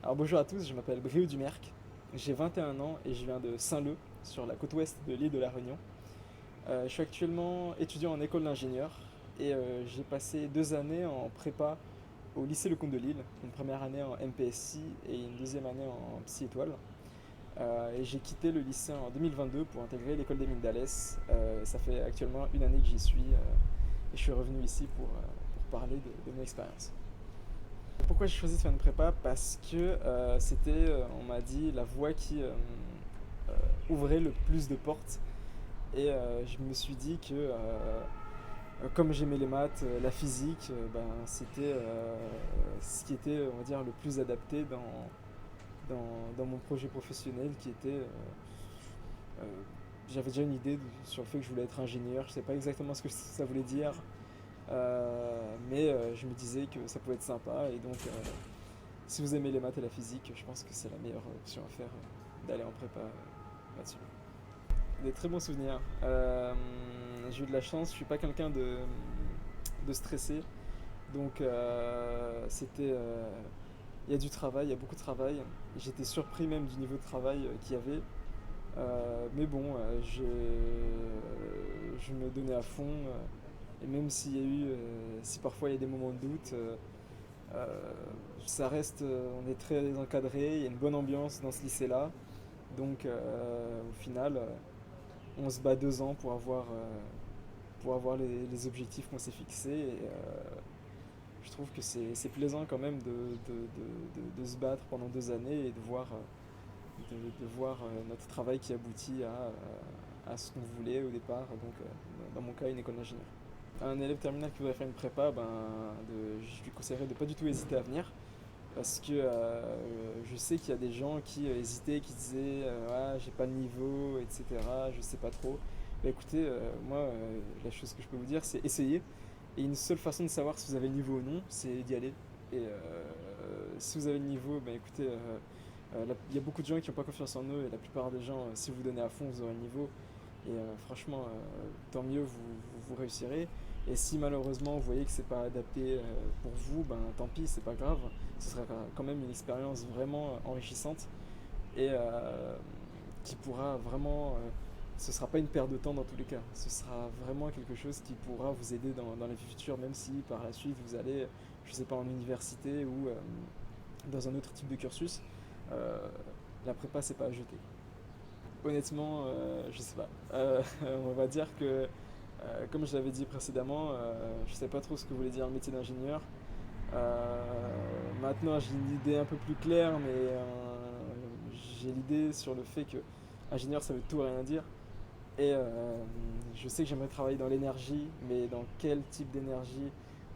Alors bonjour à tous, je m'appelle Brio Dumerc, j'ai 21 ans et je viens de Saint-Leu, sur la côte ouest de l'île de la Réunion. Je suis actuellement étudiant en école d'ingénieur et j'ai passé 2 années en prépa au lycée Lecomte de Lille, une première année en MPSI et une deuxième année en Psy Étoile. Et j'ai quitté le lycée en 2022 pour intégrer l'école des Mines d'Alès. Ça fait actuellement une année que j'y suis et je suis revenu ici pour parler de mon expérience. Pourquoi j'ai choisi de faire une prépa? Parce que c'était, on m'a dit, la voie qui ouvrait le plus de portes. Et je me suis dit que comme j'aimais les maths, la physique, ben, c'était ce qui était, on va dire, le plus adapté dans mon projet professionnel qui était... euh, j'avais déjà une idée sur le fait que je voulais être ingénieur. Je ne sais pas exactement ce que ça voulait dire, mais je me disais que ça pouvait être sympa. Et donc, si vous aimez les maths et la physique, je pense que c'est la meilleure option à faire d'aller en prépa là-dessus. Des très bons souvenirs. J'ai eu de la chance, je suis pas quelqu'un de stressé. Donc c'était... Il y a du travail, il y a beaucoup de travail. J'étais surpris même du niveau de travail qu'il y avait. Mais bon, je me donnais à fond. Et même s'il y a eu... si parfois il y a des moments de doute, euh, ça reste... on est très encadré, il y a une bonne ambiance dans ce lycée-là. Donc au final, on se bat 2 ans pour avoir les objectifs qu'on s'est fixés. Et je trouve que c'est plaisant quand même de se battre pendant 2 années et de voir notre travail qui aboutit à ce qu'on voulait au départ. Donc, dans mon cas, une école d'ingénieur. Un élève terminal qui voudrait faire une prépa, ben, je lui conseillerais de pas du tout hésiter à venir. Parce que je sais qu'il y a des gens qui hésitaient, qui disaient ah, j'ai pas de niveau, etc. Je sais pas trop. Bah écoutez, moi, la chose que je peux vous dire, c'est essayer. Et une seule façon de savoir si vous avez le niveau ou non, c'est d'y aller. Et si vous avez le niveau, bah écoutez, il y a beaucoup de gens qui n'ont pas confiance en eux. Et la plupart des gens, si vous donnez à fond, vous aurez le niveau. Et franchement, tant mieux, vous réussirez. Et si malheureusement vous voyez que c'est pas adapté pour vous, ben tant pis, c'est pas grave. Ce sera quand même une expérience vraiment enrichissante et qui pourra vraiment. Ce sera pas une perte de temps dans tous les cas. Ce sera vraiment quelque chose qui pourra vous aider dans la vie future, même si par la suite vous allez, je sais pas, en université ou dans un autre type de cursus. Euh, la prépa, c'est pas à jeter. Honnêtement, je sais pas. On va dire que, comme je l'avais dit précédemment, je sais pas trop ce que voulait dire le métier d'ingénieur. Maintenant, j'ai une idée un peu plus claire, mais j'ai l'idée sur le fait que ingénieur, ça veut tout et rien dire. Et je sais que j'aimerais travailler dans l'énergie, mais dans quel type d'énergie?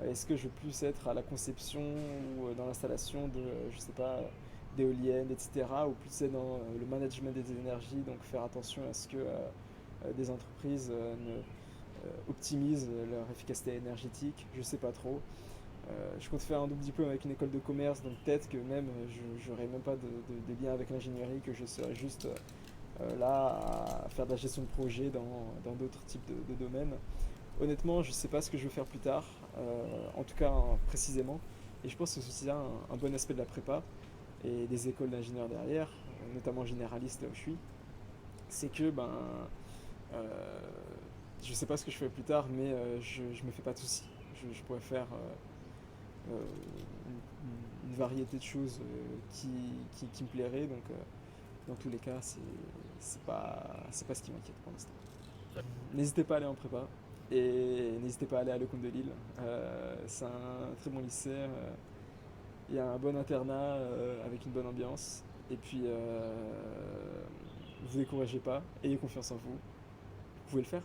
Est-ce que je veux plus être à la conception ou dans l'installation de, je sais pas, d'éoliennes, etc. Ou plus être dans le management des énergies, donc faire attention à ce que des entreprises optimisent leur efficacité énergétique? Je sais pas trop. Je compte faire un double diplôme avec une école de commerce, donc peut-être que même je n'aurai même pas de lien avec l'ingénierie, que je serai juste là à faire de la gestion de projet dans d'autres types de domaines. Honnêtement, je ne sais pas ce que je veux faire plus tard, en tout cas précisément. Et je pense que c'est aussi un bon aspect de la prépa et des écoles d'ingénieurs derrière, notamment généraliste là où je suis. C'est que ben, euh, je ne sais pas ce que je ferai plus tard, mais je ne me fais pas de soucis. Je pourrais faire une variété de choses qui me plairaient. Donc, dans tous les cas, c'est pas ce qui m'inquiète pour l'instant. N'hésitez pas à aller en prépa et n'hésitez pas à aller à Lecomte de Lille. C'est un très bon lycée. Il y a un bon internat avec une bonne ambiance. Et puis, vous découragez pas, ayez confiance en vous. Vous pouvez le faire.